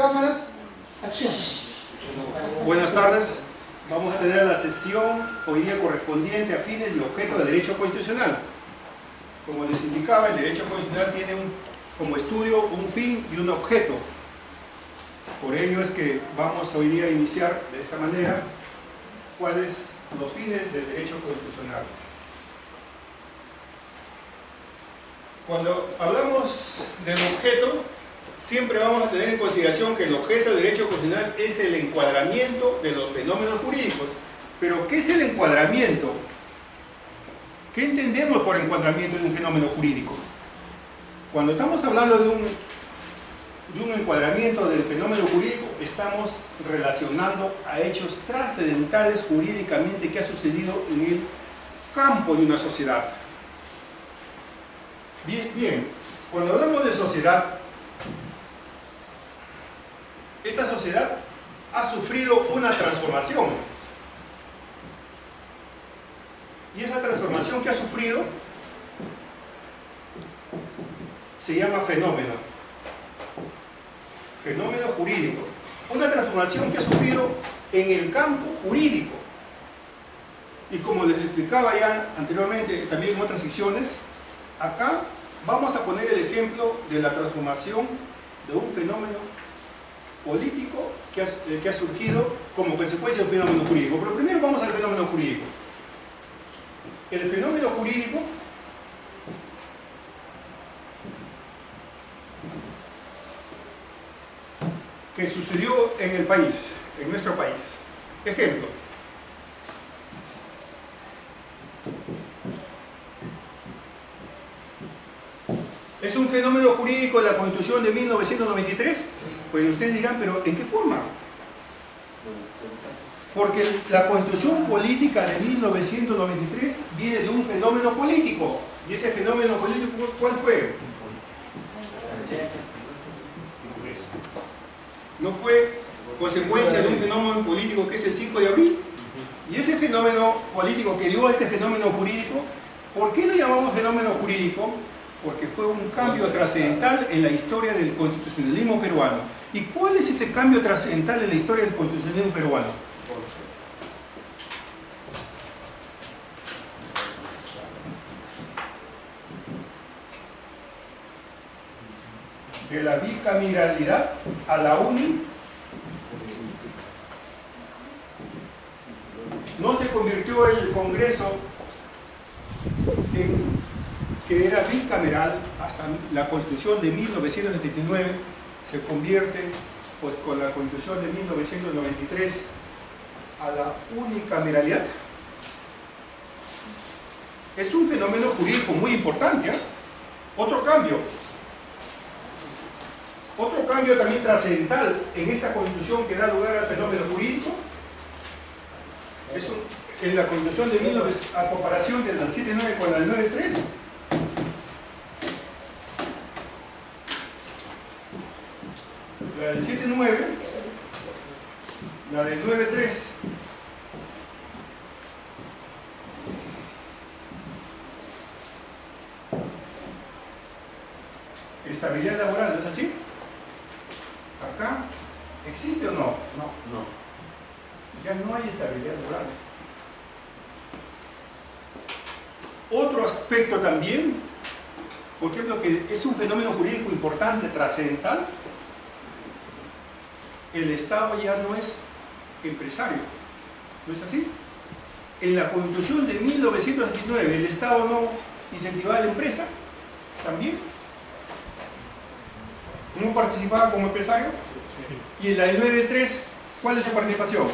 Cámaras, acción. Buenas tardes. Vamos a tener la sesión hoy día correspondiente a fines y objeto del derecho constitucional. Como les indicaba, el derecho constitucional tiene como estudio un fin y un objeto. Por ello es que vamos hoy día a iniciar de esta manera cuáles son los fines del derecho constitucional. Cuando hablamos del objeto, siempre vamos a tener en consideración que el objeto del derecho constitucional es el encuadramiento de los fenómenos jurídicos. Pero, ¿qué es el encuadramiento? ¿Qué entendemos por encuadramiento de un fenómeno jurídico? Cuando estamos hablando de un encuadramiento del fenómeno jurídico, estamos relacionando a hechos trascendentales jurídicamente que ha sucedido en el campo de una sociedad. Bien, cuando hablamos de sociedad, esta sociedad ha sufrido una transformación. Y esa transformación que ha sufrido se llama fenómeno. Fenómeno jurídico. Una transformación que ha sufrido en el campo jurídico. Y como les explicaba ya anteriormente, también en otras secciones, acá vamos a poner el ejemplo de la transformación de un fenómeno político que ha surgido como consecuencia de un fenómeno jurídico. Pero primero vamos al fenómeno jurídico. El fenómeno jurídico que sucedió en el país, en nuestro país. Ejemplo. ¿Es un fenómeno jurídico de la Constitución de 1993? Pues ustedes dirán, ¿pero en qué forma? Porque la Constitución política de 1993 viene de un fenómeno político. ¿Y ese fenómeno político cuál fue? ¿No fue consecuencia de un fenómeno político que es el 5 de abril? Y ese fenómeno político que dio a este fenómeno jurídico, ¿por qué lo llamamos fenómeno jurídico? Porque fue un cambio trascendental en la historia del constitucionalismo peruano. ¿Y cuál es ese cambio trascendental en la historia del constitucionalismo peruano? De la bicameralidad a la uni. No se convirtió el Congreso en que era bicameral hasta la Constitución de 1979, se convierte pues, con la Constitución de 1993 a la unicameralidad. Es un fenómeno jurídico muy importante, ¿eh? Otro cambio también trascendental en esta Constitución que da lugar al fenómeno jurídico es en la Constitución de 19, a comparación de la 7.9 con la 9.3. La del 7.9, la del 9.3. Estabilidad laboral, ¿no es así? Acá, ¿existe o no? No. Ya no hay estabilidad laboral. Otro aspecto también, por ejemplo, que es un fenómeno jurídico importante, trascendental. El Estado ya no es empresario, ¿no es así? En la Constitución de 1979 el Estado no incentivaba a la empresa, también. ¿No participaba como empresario? Y en la del 9.3, ¿cuál es su participación?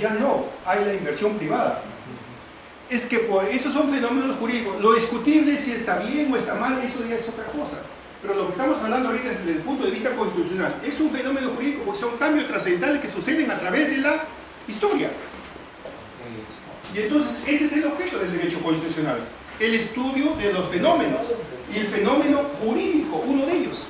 Ya no, hay la inversión privada. Es que por esos son fenómenos jurídicos. Lo discutible si está bien o está mal, eso ya es otra cosa. Pero lo que estamos hablando ahorita desde el punto de vista constitucional es un fenómeno jurídico porque son cambios trascendentales que suceden a través de la historia. Y entonces ese es el objeto del derecho constitucional, el estudio de los fenómenos y el fenómeno jurídico, uno de ellos.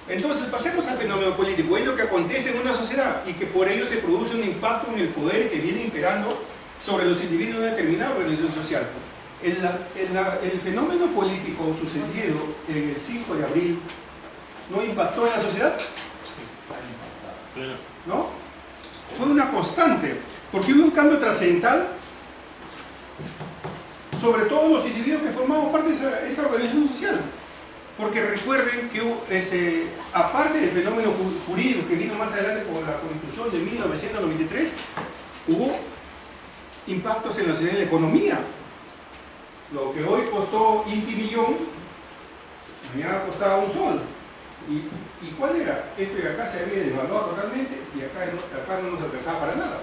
Entonces pasemos al fenómeno político, es lo que acontece en una sociedad y que por ello se produce un impacto en el poder que viene imperando sobre los individuos de una determinada organización social. El fenómeno político sucedido en el 5 de abril ¿No impactó en la sociedad? ¿No? Fue una constante, porque hubo un cambio trascendental sobre todos los individuos que formaban parte de esa organización social. Porque recuerden que aparte del fenómeno jurídico que vino más adelante con la Constitución de 1993, hubo impactos en la economía. Lo que hoy costó Inti millón, mañana costaba un sol. ¿Y cuál era? Esto de acá se había devaluado totalmente y acá no nos alcanzaba para nada.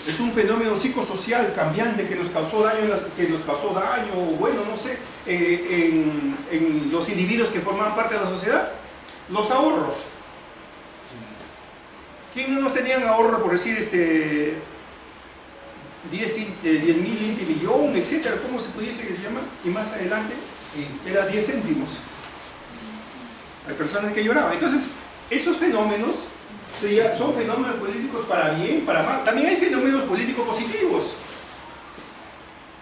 Es un fenómeno psicosocial cambiante que nos causó daño, bueno, no sé, en los individuos que formaban parte de la sociedad. Los ahorros. ¿Quién no nos tenían ahorro, por decir, 10.000 Inti millón, etcétera, como se pudiese que se llama? Y más adelante era 10 céntimos. Hay personas que lloraban. Entonces, esos fenómenos son fenómenos políticos para bien, para mal. También hay fenómenos políticos positivos.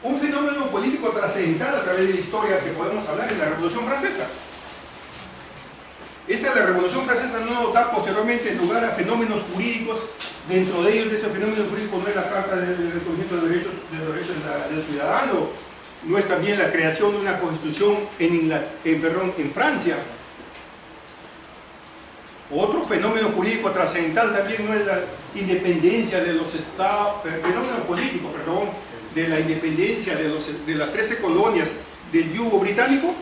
Un fenómeno político trascendental a través de la historia que podemos hablar es la Revolución Francesa. La Revolución Francesa no da posteriormente lugar a fenómenos jurídicos. Dentro de ellos, de ese fenómeno jurídico, no es la Carta del Reconocimiento de los Derechos del Ciudadano, no es también la creación de una constitución en Francia. Otro fenómeno jurídico trascendental también no es la independencia de los estados, fenómeno político, perdón, de la independencia de las 13 colonias del yugo británico.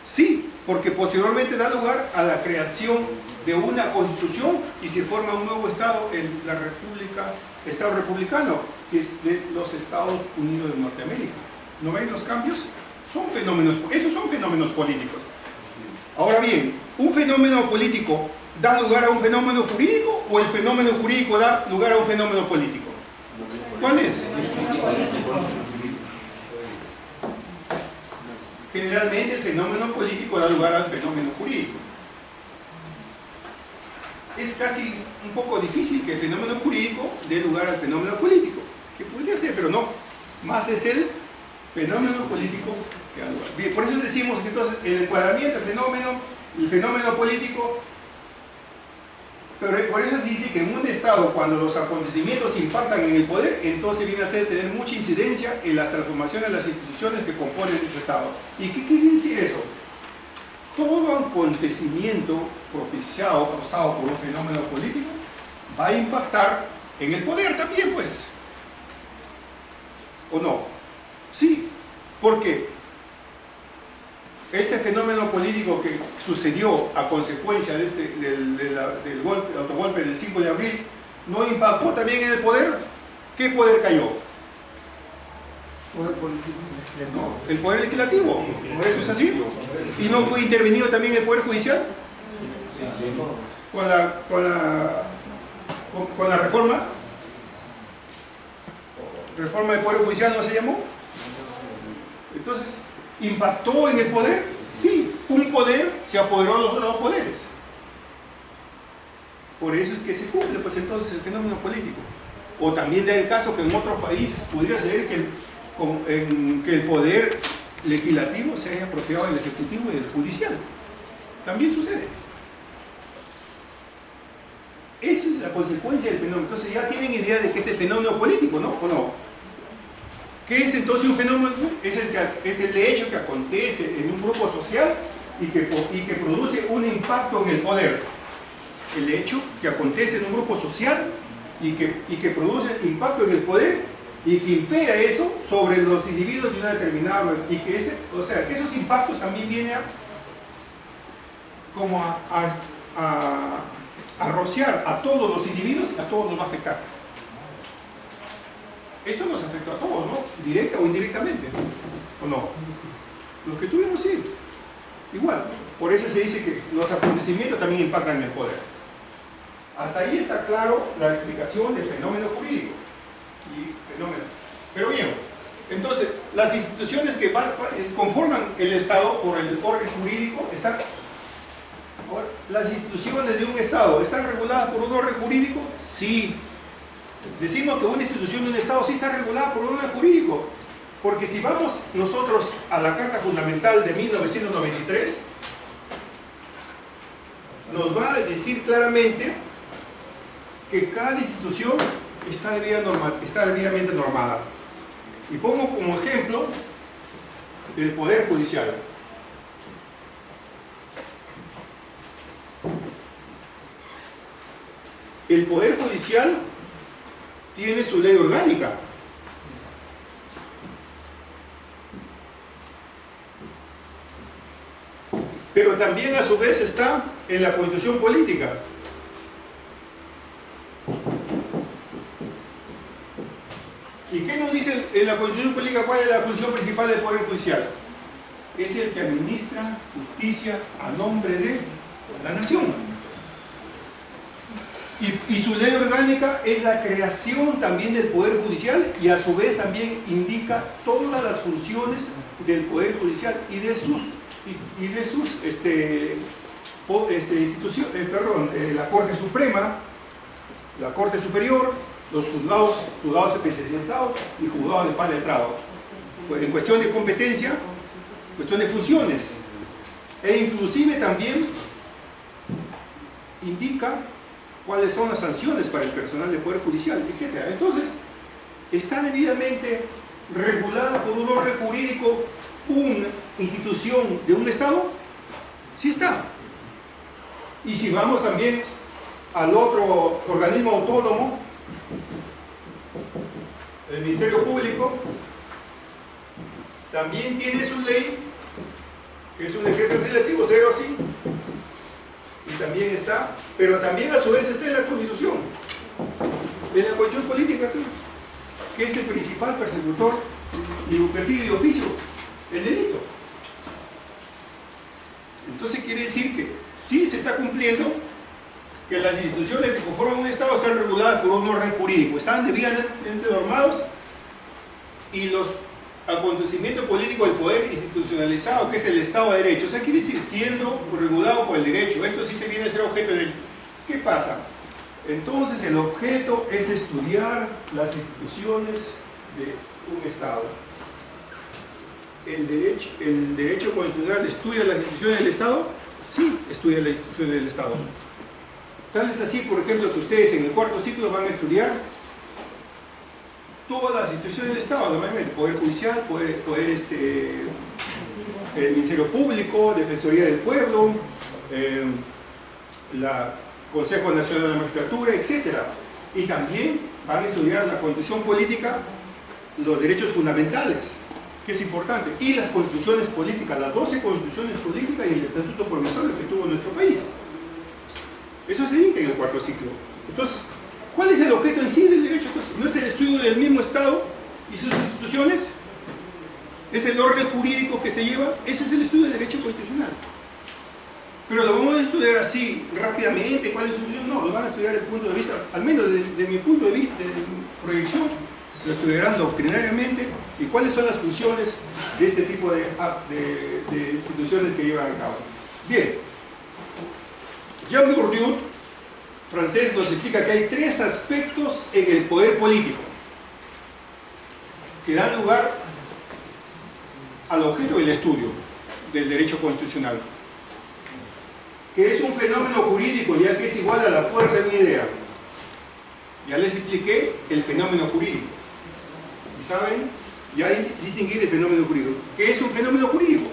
Sí, porque posteriormente da lugar a la creación de una constitución y se forma un nuevo estado, la República, Estado republicano, que es de los Estados Unidos de Norteamérica. ¿No ven los cambios? Esos son fenómenos políticos. Ahora bien, ¿un fenómeno político da lugar a un fenómeno jurídico o el fenómeno jurídico da lugar a un fenómeno político? ¿Cuál es? Generalmente el fenómeno político da lugar al fenómeno jurídico. Es casi un poco difícil que el fenómeno jurídico dé lugar al fenómeno político, que podría ser, pero no. Más es el fenómeno político que da lugar. Bien, por eso decimos que entonces el encuadramiento, el fenómeno político, pero por eso se dice que en un Estado, cuando los acontecimientos impactan en el poder, entonces viene a tener mucha incidencia en las transformaciones de las instituciones que componen dicho Estado. ¿Y qué quiere decir eso? Todo acontecimiento causado por un fenómeno político va a impactar en el poder también, pues. ¿O no? Sí. ¿Por qué? Ese fenómeno político que sucedió a consecuencia del autogolpe del 5 de abril, ¿no impactó también en el poder? ¿Qué poder cayó? Poder político. No, el poder legislativo. ¿Eso es así? ¿Y no fue intervenido también el poder judicial? Con la reforma. ¿Reforma del poder judicial no se llamó? Entonces, ¿impactó en el poder? Sí, un poder se apoderó de los otros poderes. Por eso es que se cumple, pues entonces, el fenómeno político. O también da el caso que en otros países pudiera ser que el poder legislativo se haya apropiado del ejecutivo y del judicial. También sucede. Esa es la consecuencia del fenómeno. Entonces ya tienen idea de que es el fenómeno político, ¿no? ¿O no? ¿Qué es entonces un fenómeno? Es el hecho que acontece en un grupo social y que produce un impacto en el poder. El hecho que acontece en un grupo social y que produce impacto en el poder y que impera eso sobre los individuos de una determinada, y que que esos impactos también vienen a rociar a todos los individuos y a todos nos va a afectar. Esto nos afectó a todos, ¿no? Directa o indirectamente, ¿o no? Los que tuvimos, sí, igual. Por eso se dice que los acontecimientos también impactan en el poder. Hasta ahí está claro la explicación del fenómeno jurídico. Pero bien, entonces, las instituciones que conforman el Estado por el orden jurídico están... Ahora, ¿las instituciones de un Estado están reguladas por un orden jurídico? Sí. Decimos que una institución de un Estado sí está regulada por un orden jurídico, porque si vamos nosotros a la Carta Fundamental de 1993, nos va a decir claramente que cada institución está debidamente normada. Y pongo como ejemplo el Poder Judicial. El Poder Judicial tiene su ley orgánica. Pero también a su vez está en la Constitución Política. ¿Y qué nos dice en la Constitución Política cuál es la función principal del Poder Judicial? Es el que administra justicia a nombre de la nación. Y su ley orgánica es la creación también del Poder Judicial y a su vez también indica todas las funciones del Poder Judicial y de sus instituciones, la Corte Suprema, la Corte Superior, los juzgados especializados y juzgados de paz de letrado. Pues en cuestión de competencia, cuestión de funciones, e inclusive también indica cuáles son las sanciones para el personal del Poder Judicial, etc. Entonces, está debidamente regulada por un orden jurídico una institución de un Estado. Sí está. Y si vamos también al otro organismo autónomo, el Ministerio Público, también tiene su ley, que es un decreto legislativo 05, y también está, pero también a su vez está en la Constitución, en la Constitución Política, que es el principal persecutor y persigue de oficio el delito. Entonces quiere decir que sí se está cumpliendo, que las instituciones que conforman un Estado están reguladas por un orden jurídico, están debidamente normados, y los acontecimientos políticos del poder institucionalizado, que es el Estado de Derecho, o sea, quiere decir siendo regulado por el derecho. Esto sí se viene a ser objeto de derecho. ¿Qué pasa? Entonces el objeto es estudiar las instituciones de un Estado. ¿El derecho constitucional estudia las instituciones del Estado? Sí, estudia las instituciones del Estado. Tal es así, por ejemplo, que ustedes en el cuarto ciclo van a estudiar todas las instituciones del Estado, normalmente, Poder Judicial, el Ministerio Público, Defensoría del Pueblo, la Consejo Nacional de la Magistratura, etc. Y también van a estudiar la Constitución Política, los derechos fundamentales, que es importante, y las constituciones políticas, las 12 constituciones políticas y el estatuto provisorio que tuvo nuestro país. Eso se dicta en el cuarto ciclo. Entonces, ¿cuál es el objeto en sí del derecho? Pues, ¿no es el estudio del mismo Estado y sus instituciones? ¿Es el orden jurídico que se lleva? Ese es el estudio del derecho constitucional. Pero lo vamos a estudiar así, rápidamente. ¿Cuál es su función? No, lo van a estudiar desde el punto de vista, al menos de mi punto de vista, de mi proyección, lo estudiarán doctrinariamente y cuáles son las funciones de este tipo de instituciones que llevan a cabo. Bien, Jean Bourdieu, francés, nos explica que hay tres aspectos en el poder político que dan lugar al objeto del estudio del derecho constitucional, que es un fenómeno jurídico, ya que es igual a la fuerza de una idea. Ya les expliqué el fenómeno jurídico. ¿Y saben? Ya distinguir el fenómeno jurídico. ¿Qué es un fenómeno jurídico?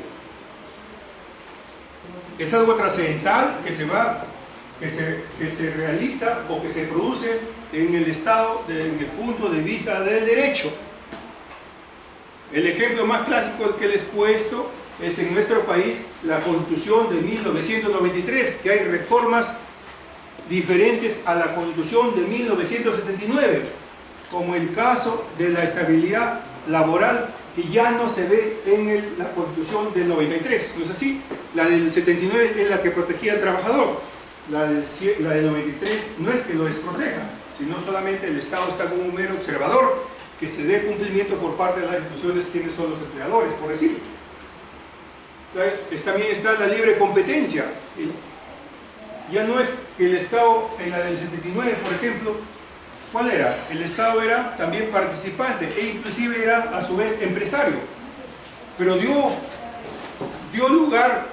Es algo trascendental que se realiza o que se produce en el Estado, en el punto de vista del derecho. El ejemplo más clásico que les he puesto es en nuestro país la Constitución de 1993, que hay reformas diferentes a la Constitución de 1979, como el caso de la estabilidad laboral, que ya no se ve en la Constitución del 93, ¿no es así? La del 79 es la que protegía al trabajador, la del 93 no es que lo desproteja, sino solamente el Estado está como un mero observador, que se dé cumplimiento por parte de las instituciones quienes son los empleadores, por decir. También está la libre competencia. Ya no es que el Estado, en la del 79, por ejemplo, ¿cuál era? El Estado era también participante e inclusive era a su vez empresario, pero dio lugar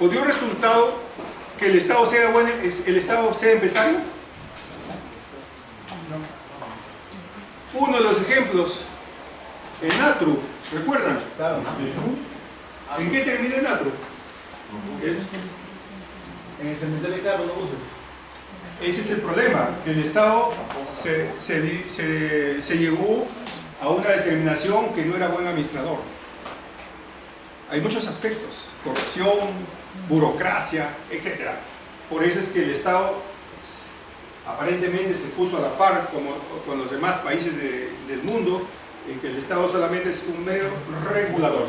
o dio resultado que el Estado sea bueno, el Estado sea empresario? Uno de los ejemplos, el Natru, ¿recuerdan? Claro. ¿En qué termina el Natru? En el cementerio de carros no uses. Ese es el problema, que el Estado se llegó a una determinación que no era buen administrador. Hay muchos aspectos, corrupción, burocracia, etc. Por eso es que el Estado aparentemente se puso a la par con los demás países del mundo, en que el Estado solamente es un mero regulador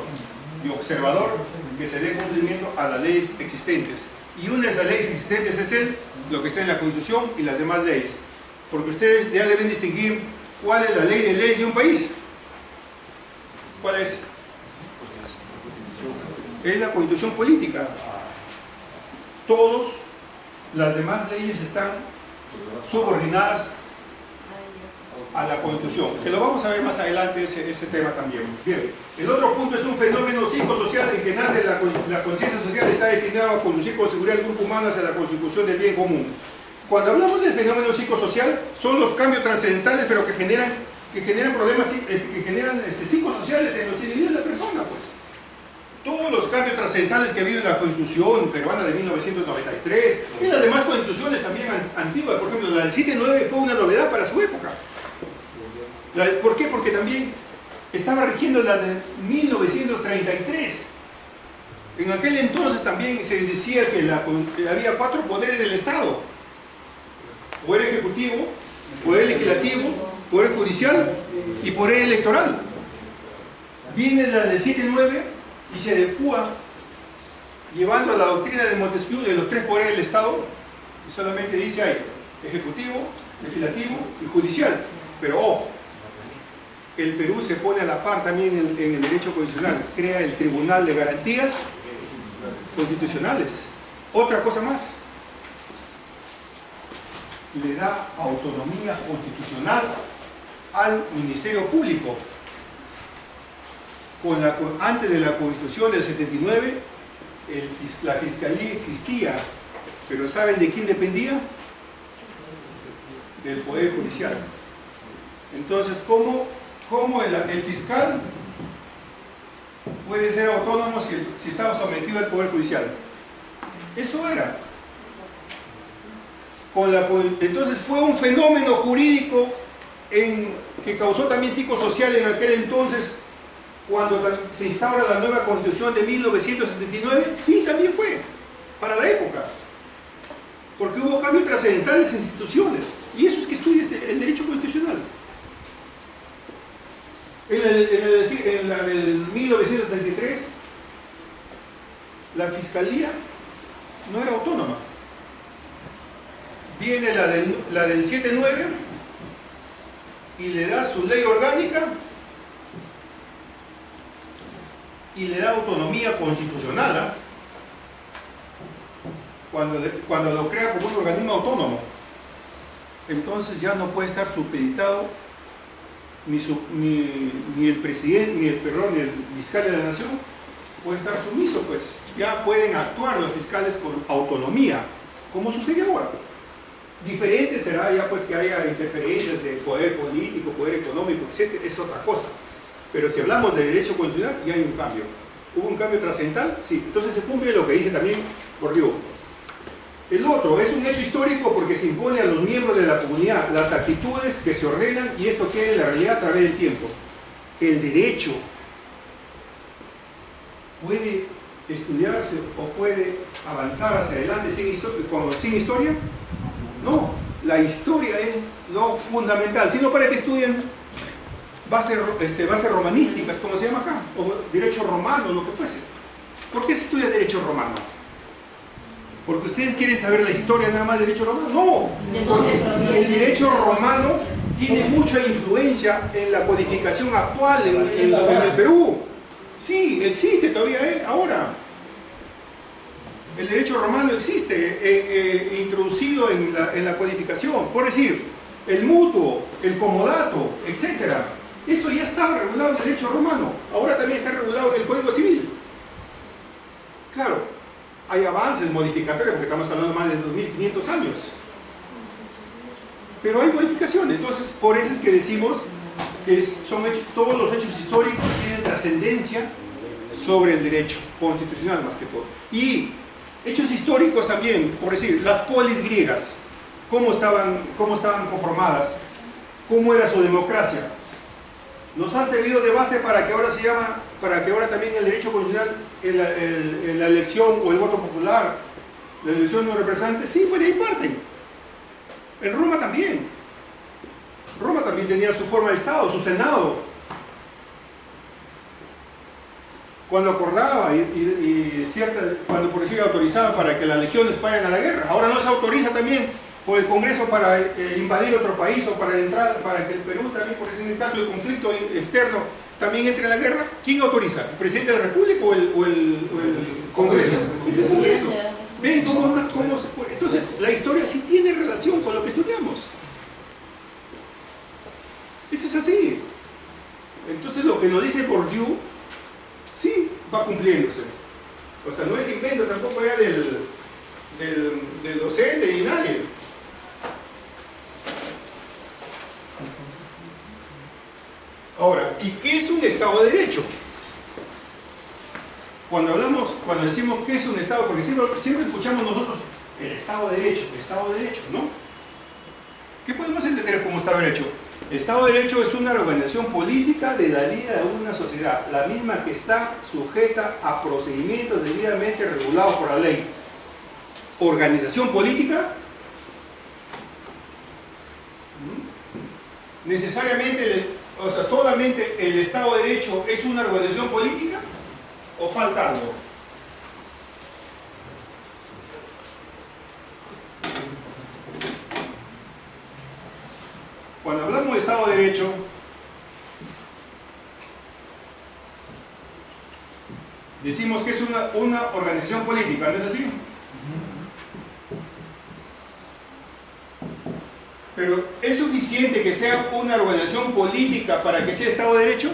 y observador que se dé cumplimiento a las leyes existentes. Y una de esas leyes existentes es lo que está en la Constitución y las demás leyes. Porque ustedes ya deben distinguir cuál es la ley de leyes de un país. ¿Cuál es? Es la Constitución política. Todas las demás leyes están subordinadas a la Constitución, que lo vamos a ver más adelante ese tema también. Bien, el otro punto es un fenómeno psicosocial en que nace la conciencia social, está destinado a conducir con seguridad al grupo humano hacia la consecución del bien común. Cuando hablamos del fenómeno psicosocial, son los cambios trascendentales, pero que generan problemas, que generan psicosociales en los individuos de la persona, pues. Todos los cambios trascendentales que ha habido en la Constitución peruana de 1993 y las demás constituciones también antiguas, por ejemplo, la del 7-9 fue una novedad para su época. ¿Por qué? Porque también estaba rigiendo la de 1933. En aquel entonces también se decía que había 4 poderes del Estado: poder ejecutivo, poder legislativo, poder judicial y poder electoral. Viene la del 7-9 y se adecúa llevando a la doctrina de Montesquieu de los 3 poderes del Estado, y solamente dice ahí ejecutivo, legislativo y judicial. Pero ojo, el Perú se pone a la par también en el derecho constitucional, crea el Tribunal de Garantías Constitucionales. Otra cosa más, le da autonomía constitucional al Ministerio Público. Antes de la Constitución del 79, la Fiscalía existía, pero ¿saben de quién dependía? Del Poder Judicial. Entonces, ¿cómo el fiscal puede ser autónomo si estaba sometido al Poder Judicial? Eso era. Entonces fue un fenómeno jurídico que causó también psicosocial en aquel entonces, cuando se instaura la nueva Constitución de 1979. Sí, también fue, para la época. Porque hubo cambios trascendentales en instituciones. Y eso es que estudia el derecho constitucional. En la del 1933, la Fiscalía no era autónoma. Viene la del 7-9 y le da su ley orgánica y le da autonomía constitucional, cuando lo crea como un organismo autónomo. Entonces ya no puede estar supeditado ni el presidente, ni el fiscal de la nación puede estar sumiso, pues. Ya pueden actuar los fiscales con autonomía, como sucede ahora. Diferente será ya pues que haya interferencias de poder político, poder económico, etc. Es otra cosa. Pero si hablamos de derecho constitucional, ya hay un cambio. ¿Hubo un cambio trascendental? Sí. Entonces se cumple lo que dice también Bourdieu. El otro es un hecho histórico porque se impone a los miembros de la comunidad las actitudes que se ordenan, y esto queda en la realidad a través del tiempo. El derecho puede estudiarse o puede avanzar hacia adelante sin historia. No, la historia es lo fundamental. Si no, ¿para qué estudian bases romanísticas, como se llama acá? O derecho romano, lo que fuese. ¿Por qué se estudia derecho romano? ¿Porque ustedes quieren saber la historia nada más del derecho romano? No, porque el derecho romano tiene mucha influencia en la codificación actual en el Perú. Sí, existe todavía, ahora. El derecho romano existe, introducido en la codificación. Por decir, el mutuo, el comodato, etc. Eso ya estaba regulado en el derecho romano. Ahora también está regulado en el Código Civil. Claro. hay avances modificatorios, porque estamos hablando más de 2500 años. Pero hay modificaciones, entonces por eso es que decimos que todos los hechos históricos tienen trascendencia sobre el derecho constitucional más que todo. Y hechos históricos también, por decir, las polis griegas, cómo estaban conformadas, cómo era su democracia, nos han servido de base para que ahora también el derecho constitucional, la elección o el voto popular, la elección de los representantes, sí, pues de ahí parten. En Roma también. Roma también tenía su forma de Estado, su Senado. Cuando acordaba cuando por decir autorizaba para que las legiones vayan a la guerra. Ahora no se autoriza también por el Congreso para invadir otro país o para entrar, para que el Perú también, por ejemplo, en caso de conflicto externo, también entre en la guerra. ¿Quién autoriza? ¿El presidente de la República o el Congreso? Es el Congreso. ¿Ven cómo se puede? Entonces, la historia sí tiene relación con lo que estudiamos. Eso es así. Entonces, lo que nos dice Bourdieu, sí va cumpliéndose. O sea, no es invento tampoco ya del docente ni nadie. Ahora, ¿y qué es un Estado de Derecho? Cuando decimos qué es un Estado, porque siempre escuchamos nosotros el Estado de Derecho, ¿no? ¿Qué podemos entender como Estado de Derecho? Estado de Derecho es una organización política de la vida de una sociedad, la misma que está sujeta a procedimientos debidamente regulados por la ley. Organización política, necesariamente, solamente el Estado de Derecho es una organización política, ¿o falta algo? Cuando hablamos de Estado de Derecho, decimos que es una organización política, ¿no es así? Pero ¿es suficiente que sea una organización política para que sea Estado de Derecho?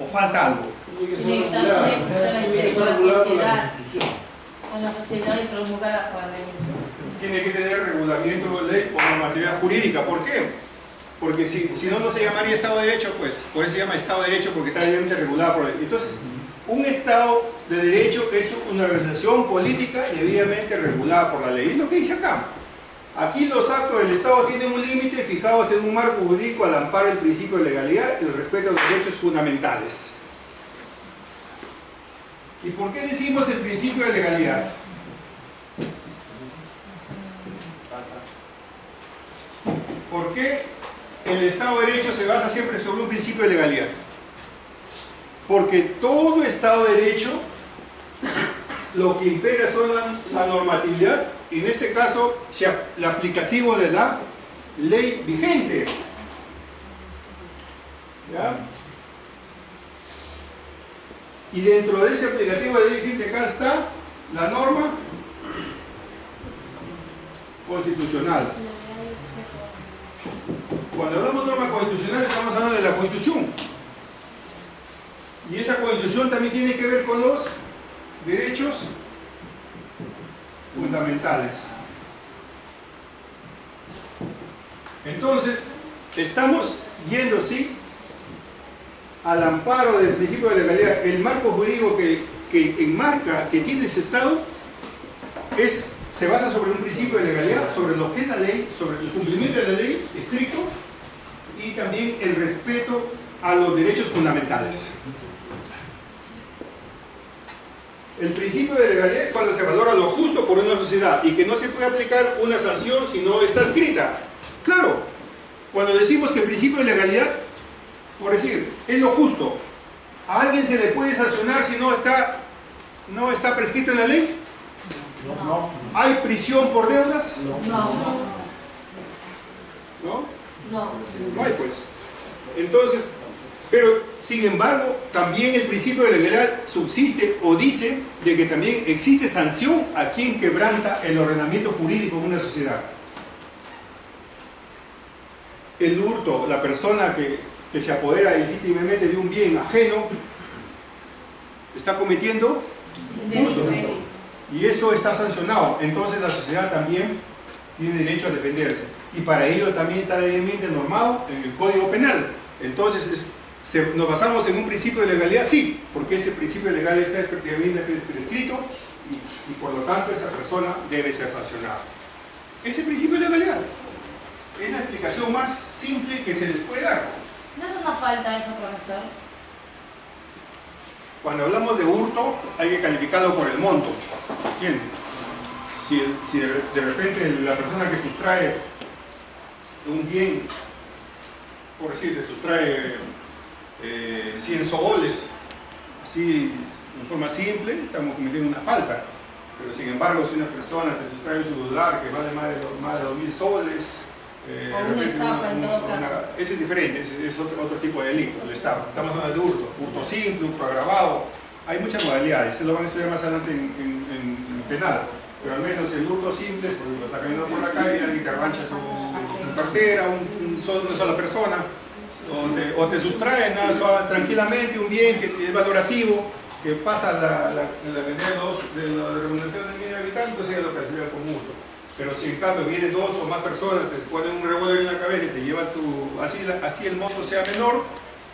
¿O falta algo? Tiene que estar regulado por la Constitución. Con la sociedad y promulgada por la ley. Tiene que tener regulamiento de ley o normatividad jurídica. ¿Por qué? Porque si no, no se llamaría Estado de Derecho, pues por eso se llama Estado de Derecho, porque está debidamente regulado por la ley. Entonces, un Estado de Derecho es una organización política debidamente regulada por la ley. Es lo que dice acá. Aquí los actos del Estado tienen un límite fijados en un marco jurídico al amparo del principio de legalidad y el respeto a los derechos fundamentales. ¿Y por qué decimos el principio de legalidad? ¿Por qué el Estado de Derecho se basa siempre sobre un principio de legalidad? Porque todo Estado de Derecho lo que impera son la normatividad, y en este caso el aplicativo de la ley vigente. ¿Ya? Y dentro de ese aplicativo de ley vigente acá está la norma constitucional. Cuando hablamos de norma constitucional estamos hablando de la Constitución. Y esa Constitución también tiene que ver con los derechos fundamentales. Entonces, estamos yendo, sí, al amparo del principio de legalidad. El marco jurídico que enmarca, que tiene ese Estado, se basa sobre un principio de legalidad, sobre lo que es la ley, sobre el cumplimiento de la ley estricto y también el respeto a los derechos fundamentales. El principio de legalidad es cuando se valora lo justo por una sociedad y que no se puede aplicar una sanción si no está escrita. Claro, cuando decimos que el principio de legalidad, por decir, es lo justo, ¿a alguien se le puede sancionar si no está prescrito en la ley? No. ¿Hay prisión por deudas? No. No hay, pues. Entonces, pero sin embargo, también el principio de legalidad subsiste o dice de que también existe sanción a quien quebranta el ordenamiento jurídico de una sociedad. El hurto, la persona que se apodera legítimamente de un bien ajeno, está cometiendo hurto. Y eso está sancionado. Entonces la sociedad también tiene derecho a defenderse. Y para ello también está debidamente normado en el Código Penal. Entonces, ¿nos basamos en un principio de legalidad? Sí, porque ese principio legal está debidamente prescrito y por lo tanto esa persona debe ser sancionada. Ese principio de legalidad es la explicación más simple que se les puede dar. ¿No es una falta eso, profesor? Cuando hablamos de hurto, hay que calificarlo por el monto. ¿Entiendes? Si de repente la persona que sustrae un bien, por decir, le sustrae 100 soles, así en forma simple, estamos cometiendo una falta. Pero sin embargo, si una persona te sustrae un celular que vale más de 2.000 soles, o una estafa en todo caso. Ese es diferente, es otro tipo de delito, la estafa. Estamos hablando de hurto simple, hurto agravado. Hay muchas modalidades, se lo van a estudiar más adelante en penal. Pero al menos el hurto simple, porque está caminando por la calle, alguien te arrancha tu cartera, una sola persona, o te sustraen tranquilamente un bien que es valorativo, que pasa la cantidad de la remuneración del bien habitante, entonces lo califica como hurto. Pero si en cambio vienen dos o más personas, te ponen un revólver en la cabeza y te llevan así el monto sea menor,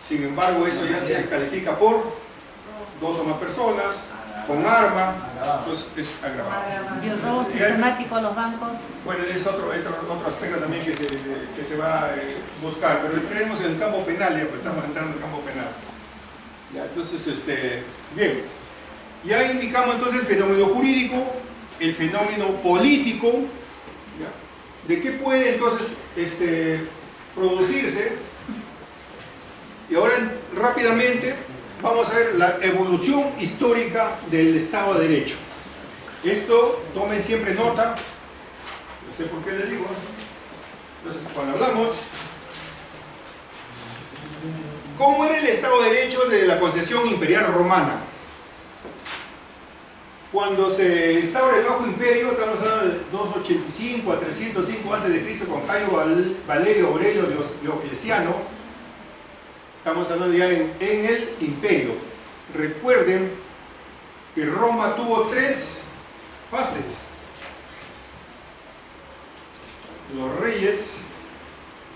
sin embargo eso ya se califica por dos o más personas, con arma, entonces es agravado. ¿Y el robo sistemático a los bancos? Bueno, es otro aspecto también que se va a buscar, pero entremos en el campo penal, ya pues estamos entrando en el campo penal. Ya, entonces, bien, ya indicamos entonces el fenómeno jurídico, el fenómeno político, ¿ya? ¿De qué puede entonces producirse? Y ahora rápidamente vamos a ver la evolución histórica del Estado de Derecho. Esto, tomen siempre nota, no sé por qué les digo. Entonces, cuando hablamos, ¿cómo era el Estado de Derecho de la concepción imperial romana? Cuando se instaura el Bajo Imperio, estamos hablando de 285 a 305 a.C. con Cayo Valerio Aurelio Diocleciano, estamos hablando ya en el Imperio. Recuerden que Roma tuvo 3 fases: los reyes,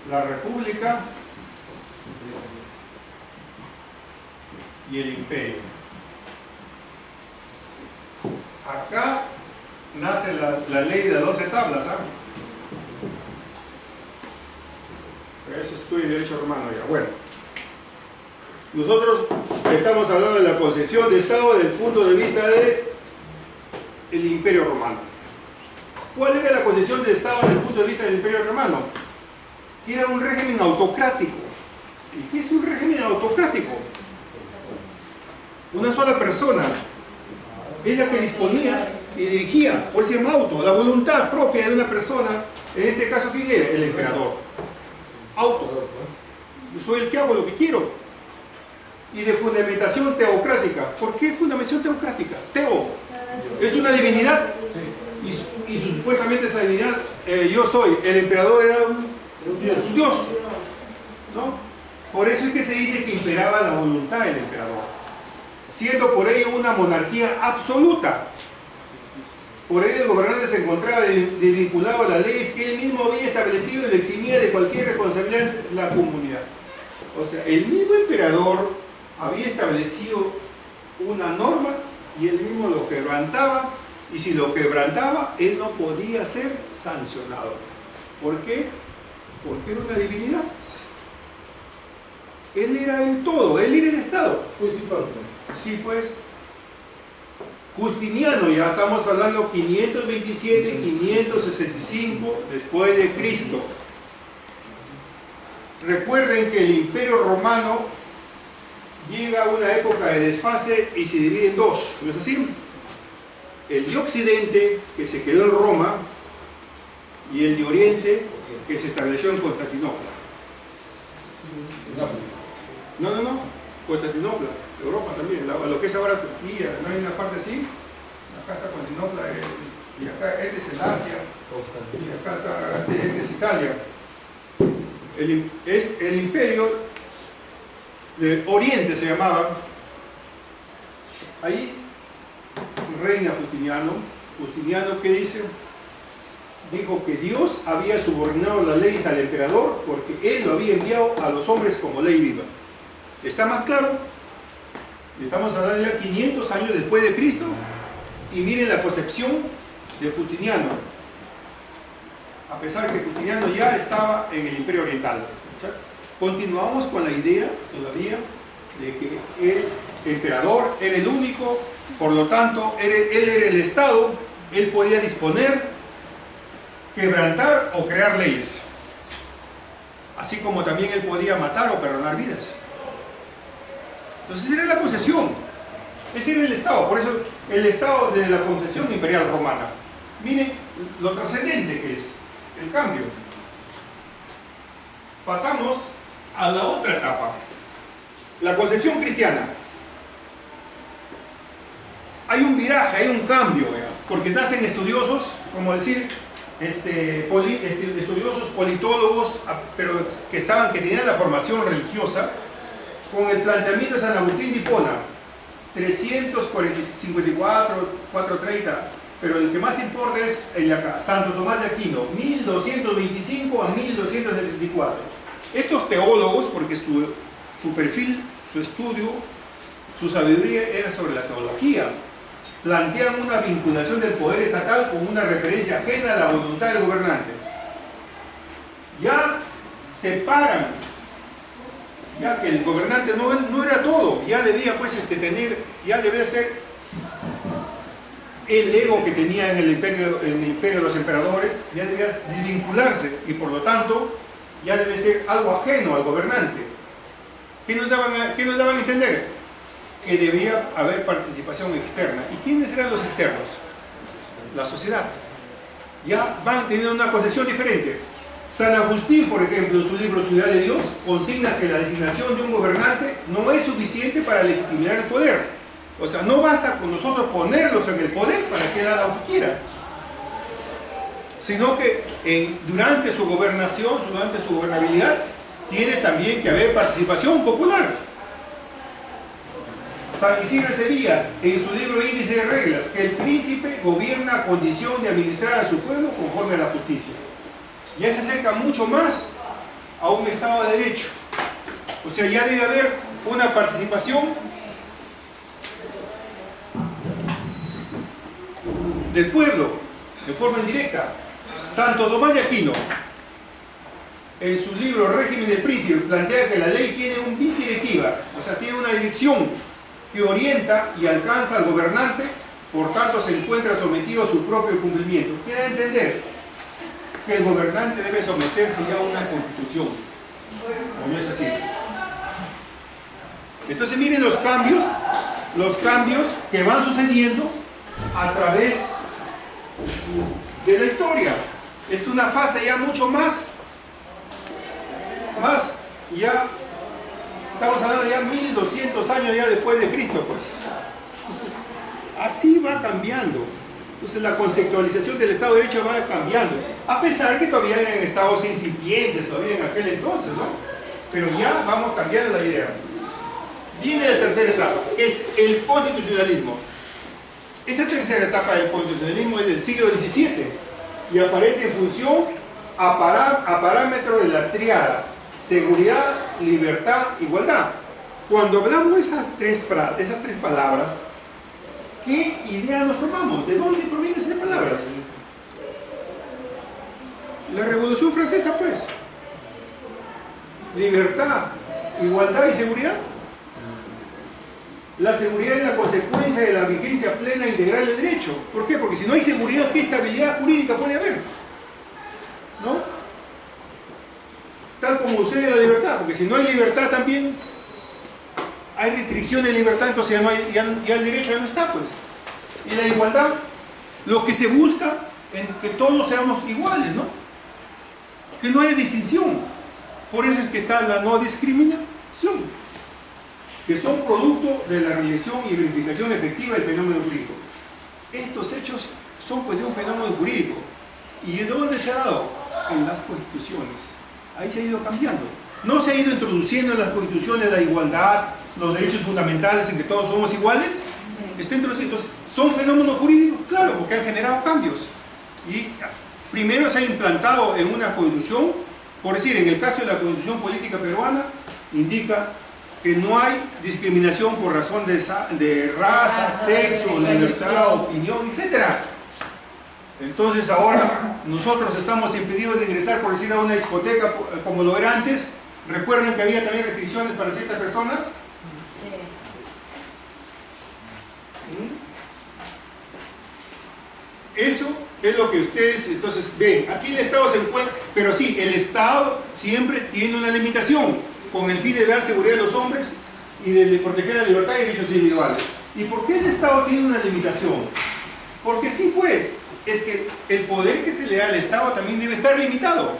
la república y el imperio. Acá nace la ley de 12 tablas, ¿ah? Eso estudia en derecho romano ya. Bueno, nosotros estamos hablando de la concepción de Estado desde el punto de vista del Imperio Romano. ¿Cuál era la concepción de Estado desde el punto de vista del Imperio Romano? Era un régimen autocrático. ¿Y qué es un régimen autocrático? Una sola persona es la que disponía y dirigía, por eso se llama auto, la voluntad propia de una persona. En este caso, ¿quién era? El emperador. Auto. Yo soy el que hago lo que quiero. Y de fundamentación teocrática. ¿Por qué fundamentación teocrática? Teo es una divinidad. Y supuestamente esa divinidad, yo soy, el emperador era un dios, ¿no? Por eso es que se dice que imperaba la voluntad del emperador, siendo por ello una monarquía absoluta. Por ello el gobernante se encontraba desvinculado a las leyes que él mismo había establecido y le eximía de cualquier responsabilidad en la comunidad. O sea, el mismo emperador había establecido una norma y él mismo lo quebrantaba, y si lo quebrantaba, él no podía ser sancionado. ¿Por qué? Porque era una divinidad. Él era el todo, él era el Estado. Sí, pues. Justiniano, ya estamos hablando 527, 565 después de Cristo. Recuerden que el Imperio Romano llega a una época de desfase y se divide en dos, ¿no es así? El de Occidente, que se quedó en Roma, y el de Oriente, que se estableció en Constantinopla. No, Constantinopla, Europa también, lo que es ahora Turquía, ¿no hay una parte así? Acá está Constantinopla, y acá este es el Asia, y acá está, este es Italia. El imperio de Oriente se llamaba. Ahí reina Justiniano. Justiniano, ¿qué dice? Dijo que Dios había subordinado las leyes al emperador porque él lo había enviado a los hombres como ley viva. ¿Está más claro? Estamos hablando ya 500 años después de Cristo y miren la concepción de Justiniano, a pesar que Justiniano ya estaba en el Imperio Oriental. O sea, continuamos con la idea todavía de que el emperador era el único, por lo tanto él era el Estado, él podía disponer, quebrantar o crear leyes, así como también él podía matar o perdonar vidas. Entonces esa era la concepción, ese era el Estado, por eso el Estado de la concepción imperial romana. Miren lo trascendente que es el cambio. Pasamos a la otra etapa, la concepción cristiana. Hay un viraje, hay un cambio, ¿verdad? Porque nacen estudiosos, como decir, estudiosos politólogos, pero que tenían la formación religiosa, con el planteamiento de San Agustín de Hipona, 354, 430, pero el que más importa es el de acá, Santo Tomás de Aquino, 1225 a 1274. Estos teólogos, porque su perfil, su estudio, su sabiduría era sobre la teología, plantean una vinculación del poder estatal con una referencia ajena a la voluntad del gobernante. Ya separan, ya que el gobernante no era todo, ya debía pues ya debía ser el ego que tenía en el imperio de los emperadores, ya debía desvincularse y por lo tanto ya debe ser algo ajeno al gobernante. ¿Qué nos daban a entender? Que debía haber participación externa. ¿Y quiénes eran los externos? La sociedad. Ya van teniendo una concepción diferente. San Agustín, por ejemplo, en su libro Ciudad de Dios, consigna que la designación de un gobernante no es suficiente para legitimar el poder. O sea, no basta con nosotros ponerlos en el poder para que él haga lo que quiera, sino que durante su gobernación, durante su gobernabilidad, tiene también que haber participación popular. San Isidro de Sevilla, en su libro Índice de Reglas, que el príncipe gobierna a condición de administrar a su pueblo conforme a la justicia. Ya se acerca mucho más a un Estado de Derecho. O sea, ya debe haber una participación del pueblo, de forma indirecta. Santo Tomás de Aquino, en su libro Régimen del Príncipe, plantea que la ley tiene un vis directiva, o sea, tiene una dirección que orienta y alcanza al gobernante, por tanto se encuentra sometido a su propio cumplimiento. Quiere entender que el gobernante debe someterse ya a una constitución, ¿o no es así? Entonces miren los cambios que van sucediendo a través de la historia. Es una fase ya mucho más ya estamos hablando ya 1200 años ya después de Cristo, pues. Entonces, así va cambiando. Entonces la conceptualización del Estado de Derecho va cambiando, a pesar que todavía eran estados incipientes todavía en aquel entonces, ¿no? Pero ya vamos cambiando la idea. Viene la tercera etapa, que es el constitucionalismo. Esta tercera etapa del constitucionalismo es del siglo XVII y aparece en función a parámetro de la tríada: seguridad, libertad, igualdad. Cuando hablamos de esas tres palabras, ¿qué idea nos tomamos? ¿De dónde provienen esas palabras? La Revolución Francesa, pues. Libertad, igualdad y seguridad. La seguridad es la consecuencia de la vigencia plena e integral del derecho. ¿Por qué? Porque si no hay seguridad, ¿qué estabilidad jurídica puede haber? ¿No? Tal como sucede la libertad, porque si no hay libertad también hay restricción de libertad, entonces ya el derecho ya no está, pues. Y la igualdad, lo que se busca en que todos seamos iguales, ¿no? Que no haya distinción. Por eso es que está la no discriminación, que son producto de la realización y verificación efectiva del fenómeno jurídico. Estos hechos son pues de un fenómeno jurídico. ¿Y de dónde se ha dado? En las constituciones. Ahí se ha ido cambiando. No se ha ido introduciendo en las constituciones la igualdad, los derechos fundamentales en que todos somos iguales. Está dentro de sí. Entonces, ¿son fenómenos jurídicos? Claro, porque han generado cambios. Y primero se ha implantado en una constitución, por decir, en el caso de la constitución política peruana, indica que no hay discriminación por razón de raza, sexo, libertad, opinión, etc. Entonces ahora nosotros estamos impedidos de ingresar, por decir, a una discoteca como lo era antes. ¿Recuerdan que había también restricciones para ciertas personas? Sí. Eso es lo que ustedes entonces ven. Aquí el Estado se encuentra, pero sí, el Estado siempre tiene una limitación con el fin de dar seguridad a los hombres y de proteger la libertad y derechos individuales. ¿Y por qué el Estado tiene una limitación? Porque sí, pues, es que el poder que se le da al Estado también debe estar limitado.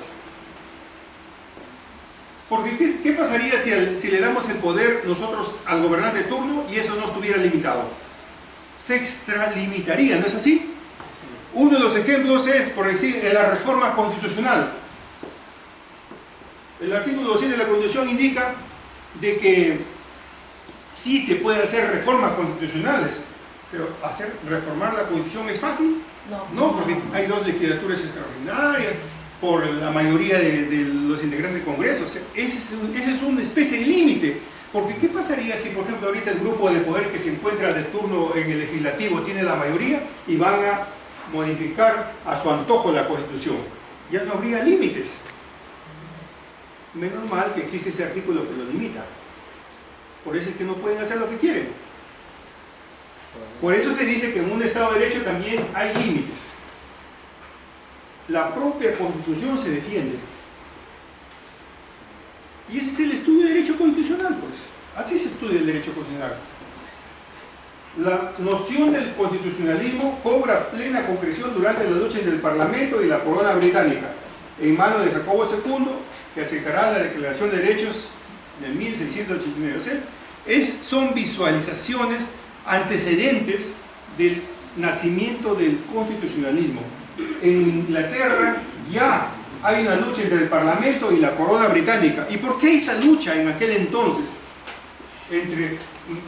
Porque ¿qué pasaría si le damos el poder nosotros al gobernante de turno y eso no estuviera limitado? Se extralimitaría, ¿no es así? Uno de los ejemplos es, por decir, en la reforma constitucional. El artículo 200 de la Constitución indica de que sí se pueden hacer reformas constitucionales, pero reformar la Constitución es fácil. No, porque hay dos legislaturas extraordinarias, por la mayoría de los integrantes del Congreso. O sea, ese es una especie de límite. Porque ¿qué pasaría si, por ejemplo, ahorita el grupo de poder que se encuentra de turno en el legislativo tiene la mayoría y van a modificar a su antojo la Constitución? Ya no habría límites. Menos mal que existe ese artículo que lo limita. Por eso es que no pueden hacer lo que quieren. Por eso se dice que en un Estado de Derecho también hay límites. La propia Constitución se defiende. Y ese es el estudio de Derecho Constitucional, pues. Así se estudia el Derecho Constitucional. La noción del constitucionalismo cobra plena concreción durante la lucha entre el Parlamento y la corona británica, en manos de Jacobo II, que aceptará la Declaración de Derechos de 1689. O sea, son visualizaciones antecedentes del nacimiento del constitucionalismo. En Inglaterra ya hay una lucha entre el Parlamento y la corona británica. ¿Y por qué esa lucha en aquel entonces entre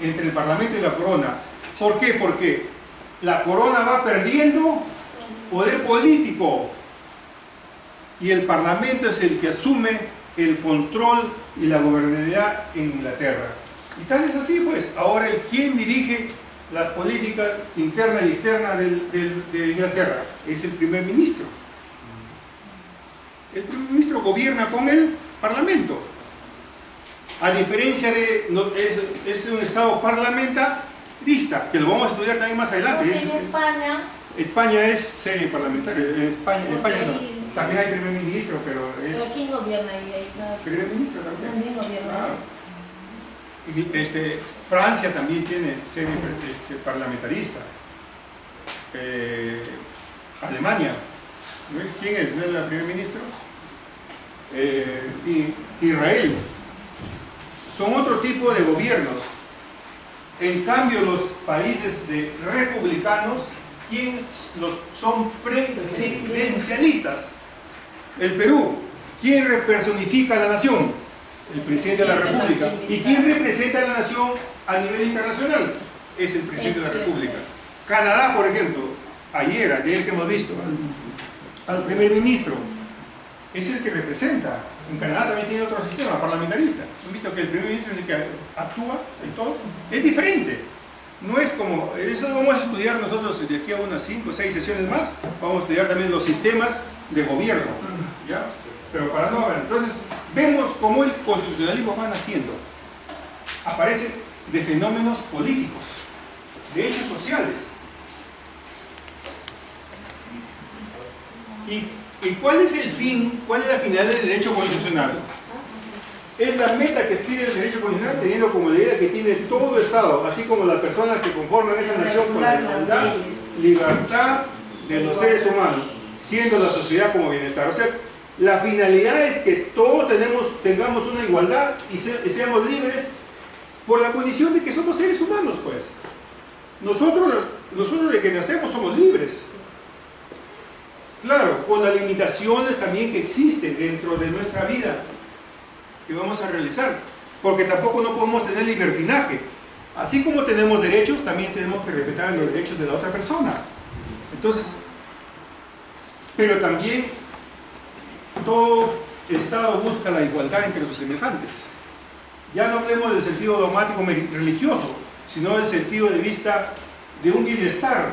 el Parlamento y la corona? ¿Por qué? Porque la corona va perdiendo poder político y el Parlamento es el que asume el control y la gobernabilidad en Inglaterra. Y tal es así, pues, ahora ¿quién dirige la política interna y externa de Inglaterra? Es el primer ministro. El primer ministro gobierna con el Parlamento. A diferencia de... es un Estado parlamentarista, que lo vamos a estudiar también más adelante. En España... España es sede parlamentaria. En España no. También hay primer ministro, pero es... ¿Pero quién gobierna ahí? Primer ministro también. También gobierna. Francia también tiene sede parlamentarista. Alemania, ¿quién es? ¿No es el primer ministro? Israel. Son otro tipo de gobiernos. En cambio, los países republicanos son presidencialistas. El Perú, ¿quién personifica a la nación? El presidente de la República. ¿Y quién representa a la nación a nivel internacional? Es el presidente de la República. Canadá, por ejemplo, ayer que hemos visto al primer ministro, es el que representa. En Canadá también tiene otro sistema parlamentarista. Han visto que el primer ministro es el que actúa en todo. Es diferente. No es como, eso lo vamos a estudiar nosotros de aquí a unas 5 o 6 sesiones más. Vamos a estudiar también los sistemas de gobierno, ¿ya? Pero para no ver, entonces vemos cómo el constitucionalismo va naciendo. Aparece de fenómenos políticos, de hechos sociales. ¿Y cuál es el fin, cuál es la finalidad del derecho constitucional? Es la meta que aspira el derecho constitucional, teniendo como la idea que tiene todo Estado, así como las personas que conforman esa nación con la igualdad, libertad de los seres humanos, siendo la sociedad como bienestar. O sea, la finalidad es que todos tengamos una igualdad y seamos libres por la condición de que somos seres humanos, pues. Nosotros de que nacemos somos libres. Claro, con las limitaciones también que existen dentro de nuestra vida que vamos a realizar, porque tampoco no podemos tener libertinaje. Así como tenemos derechos, también tenemos que respetar los derechos de la otra persona. Entonces, pero también todo Estado busca la igualdad entre los semejantes. Ya no hablemos del sentido dogmático religioso, sino del sentido de vista de un bienestar.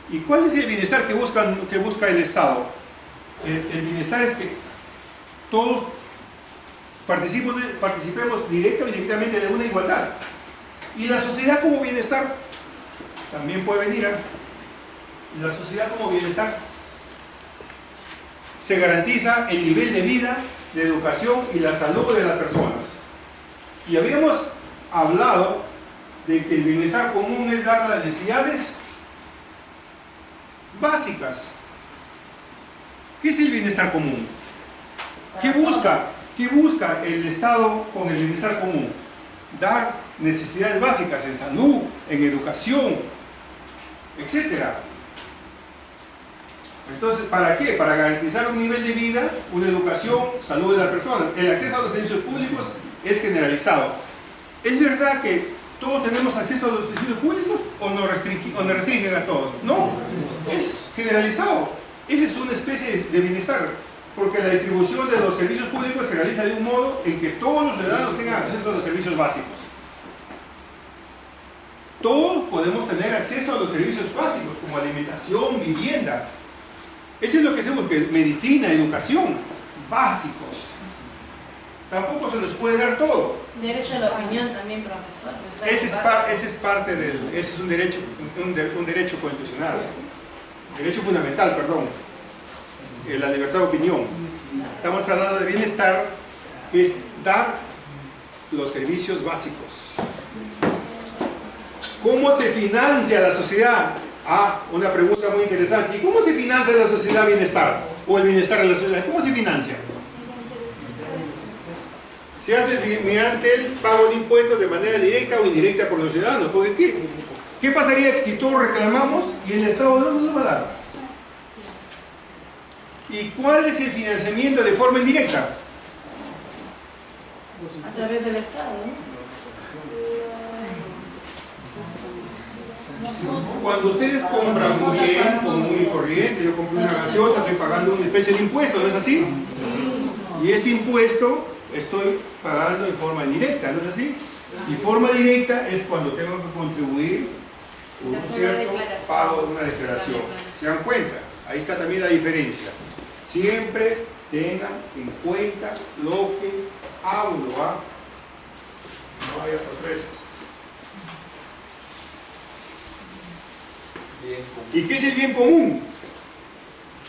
¿Y cuál es el bienestar que busca el Estado? El bienestar es que todos participemos directa o indirectamente de una igualdad. Y la sociedad como bienestar también puede venir. Y la sociedad como bienestar se garantiza el nivel de vida, de educación y la salud de las personas. Y habíamos hablado de que el bienestar común es dar las necesidades básicas. ¿Qué es el bienestar común? ¿Qué busca el Estado con el bienestar común? Dar necesidades básicas en salud, en educación, etc. Entonces, ¿para qué? Para garantizar un nivel de vida, una educación, salud de la persona. El acceso a los servicios públicos es generalizado. ¿Es verdad que todos tenemos acceso a los servicios públicos o nos restringen a todos? No, es generalizado. Esa es una especie de bienestar, porque la distribución de los servicios públicos se realiza de un modo en que todos los ciudadanos tengan acceso a los servicios básicos. Todos podemos tener acceso a los servicios básicos, como alimentación, vivienda. Eso es lo que se busca, medicina, educación, básicos. Tampoco se nos puede dar todo. Derecho a la opinión también, profesor. Ese es un derecho constitucional, derecho fundamental, perdón, la libertad de opinión. Estamos hablando de bienestar, que es dar los servicios básicos. ¿Cómo se financia la sociedad? Una pregunta muy interesante. ¿Y cómo se financia la sociedad bienestar? O el bienestar de la sociedad, ¿cómo se financia? Se hace mediante el pago de impuestos de manera directa o indirecta por los ciudadanos. Porque ¿qué pasaría si todos reclamamos y el Estado no nos va a dar? ¿Y cuál es el financiamiento de forma indirecta? A través del Estado, ¿no? Cuando ustedes compran muy bien, común y corriente, yo compré una gaseosa, estoy pagando una especie de impuesto, ¿no es así? Y ese impuesto estoy pagando en forma indirecta, ¿no es así? Y forma directa es cuando tengo que contribuir con un cierto pago de una declaración. ¿Se dan cuenta? Ahí está también la diferencia. Siempre tengan en cuenta lo que hablo, No haya sorpresas. ¿Y qué es el bien común?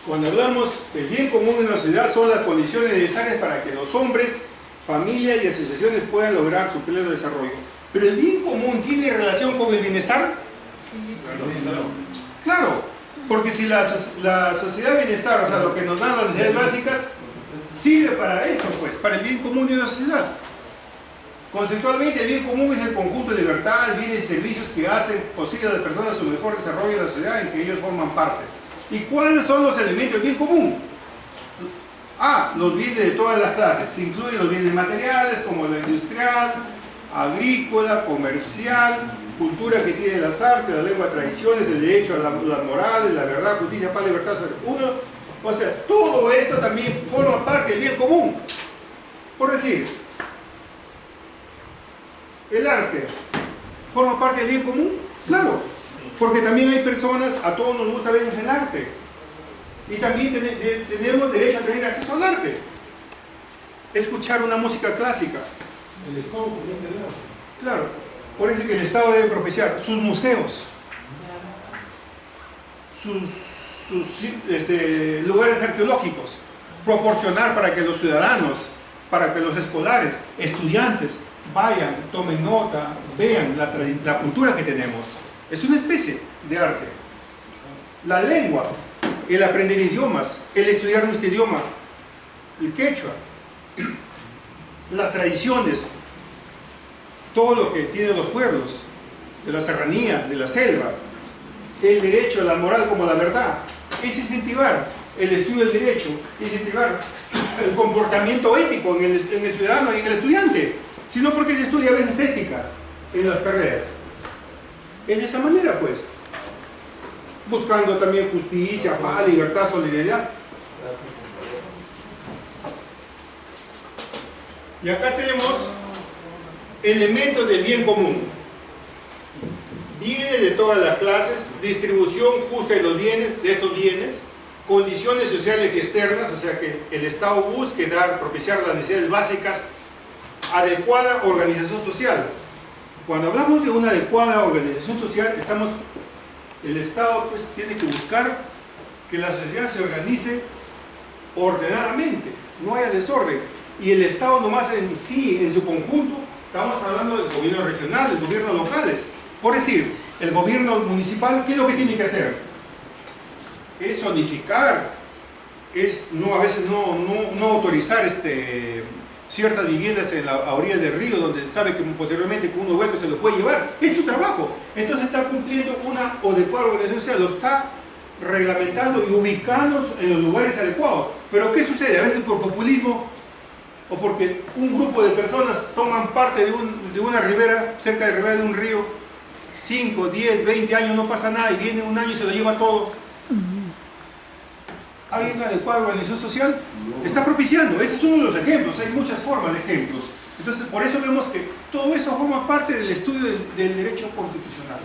Cuando hablamos del bien común en la sociedad, son las condiciones necesarias para que los hombres, familias y asociaciones puedan lograr su pleno desarrollo. ¿Pero el bien común tiene relación con el bienestar? Claro, porque si la sociedad bienestar, o sea, lo que nos dan las necesidades básicas, sirve para eso, pues, para el bien común de la sociedad. Conceptualmente, el bien común es el conjunto de libertades, bienes y servicios que hacen posible a las personas su mejor desarrollo en la sociedad en que ellos forman parte. ¿Y cuáles son los elementos del bien común? Los bienes de todas las clases. Se incluyen los bienes materiales como la industrial, agrícola, comercial, cultura que tiene las artes, la lengua, tradiciones, el derecho a las morales, la verdad, justicia, paz, libertad, uno. O sea, todo esto también forma parte del bien común. Por decir, el arte forma parte del bien común, claro, porque también hay personas, a todos nos gusta a veces el arte, y también tenemos derecho a tener acceso al arte, escuchar una música clásica. El Estado fomente el arte. Claro, por eso que el Estado debe propiciar sus museos, sus lugares arqueológicos, proporcionar para que los ciudadanos, para que los escolares, estudiantes, vayan, tomen nota, vean la cultura que tenemos. Es una especie de arte. La lengua, el aprender idiomas, el estudiar nuestro idioma, el quechua, las tradiciones, todo lo que tienen los pueblos, de la serranía, de la selva, el derecho, la moral como la verdad, es incentivar el estudio del derecho, incentivar el comportamiento ético en el ciudadano y en el estudiante. Sino porque se estudia a veces ética en las carreras. Es de esa manera, pues. Buscando también justicia, paz, libertad, solidaridad. Y acá tenemos elementos del bien común. Bienes de todas las clases, distribución justa de los bienes, de estos bienes, condiciones sociales y externas, o sea que el Estado busque propiciar las necesidades básicas, adecuada organización social. Cuando hablamos de una adecuada organización social, el Estado pues tiene que buscar que la sociedad se organice ordenadamente, no haya desorden. Y el Estado nomás en sí, en su conjunto, estamos hablando del gobierno regional, del gobierno locales. Por decir, el gobierno municipal, ¿qué es lo que tiene que hacer? Es zonificar, a veces no autorizar ciertas viviendas a orillas del río, donde sabe que posteriormente con unos huecos se lo puede llevar. Es su trabajo. Entonces está cumpliendo una adecuada organización social, lo está reglamentando y ubicando en los lugares adecuados. Pero ¿qué sucede? A veces por populismo o porque un grupo de personas toman parte de una ribera, cerca de la ribera de un río, 5, 10, 20 años no pasa nada y viene un año y se lo lleva todo. ¿Hay una adecuada organización social? Está propiciando. Ese es uno de los ejemplos. Hay muchas formas de ejemplos. Entonces, por eso vemos que todo eso forma parte del estudio del derecho constitucional.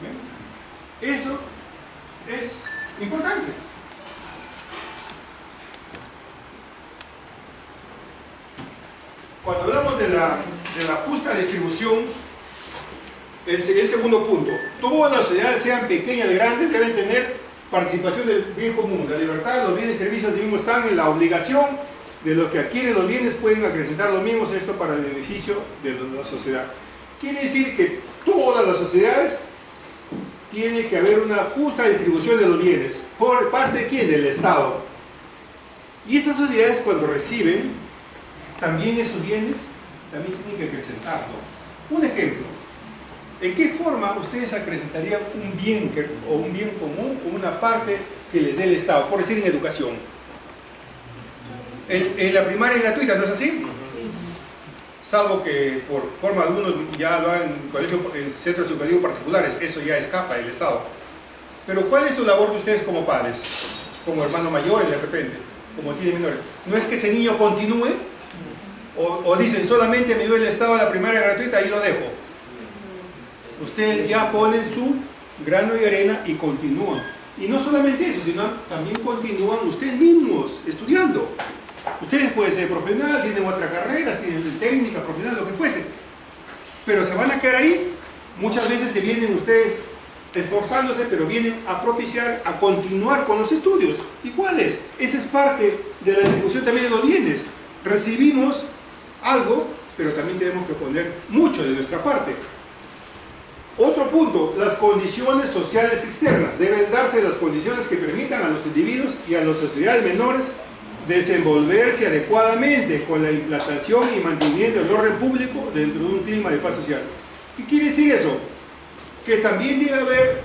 ¿Bien? Eso es importante. Cuando hablamos de la justa distribución, el segundo punto, todas las sociedades, sean pequeñas o grandes, deben tener participación del bien común. La libertad, los bienes y servicios así mismo están en la obligación de los que adquieren los bienes, pueden acrecentar los mismos, esto para el beneficio de la sociedad. Quiere decir que todas las sociedades tiene que haber una justa distribución de los bienes. ¿Por parte de quién? Del Estado. Y esas sociedades, cuando reciben también esos bienes, también tienen que acrecentarlo. Un ejemplo. ¿En qué forma ustedes acrecentarían un bien o un bien común o una parte que les dé el Estado? Por decir, en educación. En la primaria es gratuita, ¿no es así? Salvo que por forma de algunos ya lo hagan en centros educativos particulares, eso ya escapa del Estado. Pero ¿cuál es su labor de ustedes como padres? Como hermanos mayores de repente, como tienen menores. ¿No es que ese niño continúe? O dicen, solamente me dio el Estado a la primaria gratuita, ahí lo dejo. Ustedes ya ponen su grano de arena y continúan. Y no solamente eso, sino también continúan ustedes mismos estudiando. Ustedes pueden ser profesionales, tienen otras carreras, tienen técnica, profesional, lo que fuese. Pero se van a quedar ahí. Muchas veces se vienen ustedes esforzándose, pero vienen a propiciar, a continuar con los estudios. ¿Y cuáles? Esa es parte de la distribución también de los bienes. Recibimos algo, pero también tenemos que poner mucho de nuestra parte. Otro punto, las condiciones sociales externas. Deben darse las condiciones que permitan a los individuos y a las sociedades menores desenvolverse adecuadamente con la implantación y mantenimiento del orden público dentro de un clima de paz social. ¿Qué quiere decir eso? Que también debe haber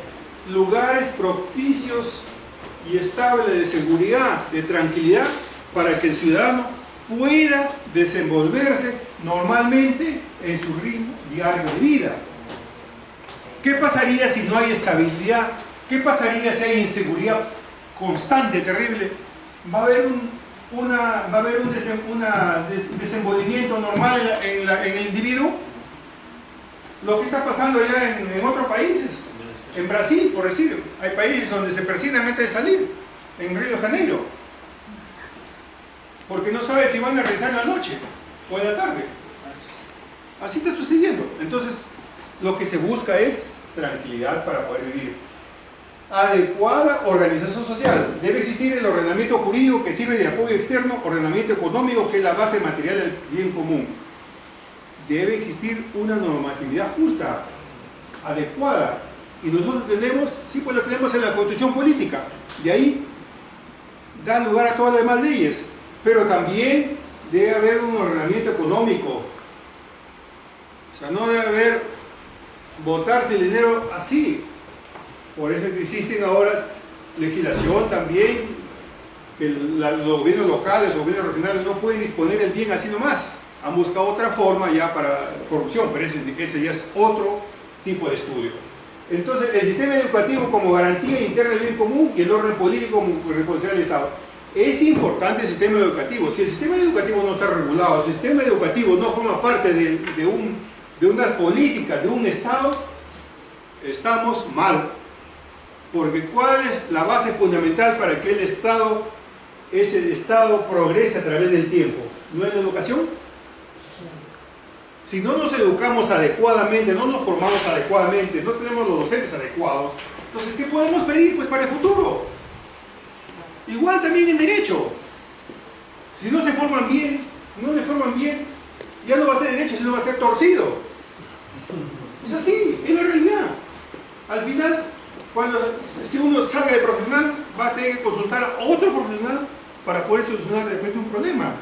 lugares propicios y estables de seguridad, de tranquilidad, para que el ciudadano pueda desenvolverse normalmente en su ritmo diario de vida. ¿Qué pasaría si no hay estabilidad? ¿Qué pasaría si hay inseguridad constante, terrible? ¿Va a haber un desenvolvimiento normal en el individuo? Lo que está pasando allá en otros países, en Brasil, por decir, hay países donde se persignan antes de salir, en Río de Janeiro, porque no sabe si van a regresar en la noche o en la tarde. Así está sucediendo. Entonces, lo que se busca es tranquilidad para poder vivir. Adecuada organización social. Debe existir el ordenamiento jurídico que sirve de apoyo externo, ordenamiento económico que es la base material del bien común. Debe existir una normatividad justa, adecuada. Y nosotros tenemos, sí, pues lo tenemos en la Constitución Política. De ahí da lugar a todas las demás leyes. Pero también debe haber un ordenamiento económico. O sea, no debe haber botarse el dinero así. Por eso existen ahora legislación también, que los gobiernos locales o gobiernos regionales no pueden disponer el bien así nomás. Han buscado otra forma ya para corrupción, pero ese ya es otro tipo de estudio. Entonces, el sistema educativo como garantía interna del bien común y el orden político como responsabilidad del Estado. Es importante el sistema educativo. Si el sistema educativo no está regulado, si el sistema educativo no forma parte de unas políticas, de un Estado, estamos mal. Porque ¿cuál es la base fundamental para que ese Estado progrese a través del tiempo? ¿No es la educación? Si no nos educamos adecuadamente, no nos formamos adecuadamente, no tenemos los docentes adecuados, entonces ¿qué podemos pedir? Pues para el futuro. Igual también en derecho. Si no se forman bien, no le forman bien, ya no va a ser derecho, sino va a ser torcido. Es así, es la realidad. Al final, si uno salga de profesional, va a tener que consultar a otro profesional para poder solucionar de repente un problema.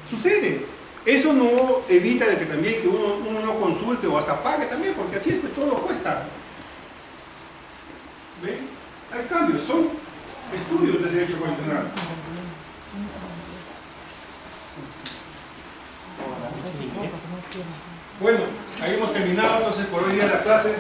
Sucede. Eso no evita de que también que uno no consulte o hasta pague también, porque así es que todo cuesta. ¿Ven? Hay cambios, son estudios de derecho constitucional. Bueno, ahí hemos terminado entonces por hoy día la clase.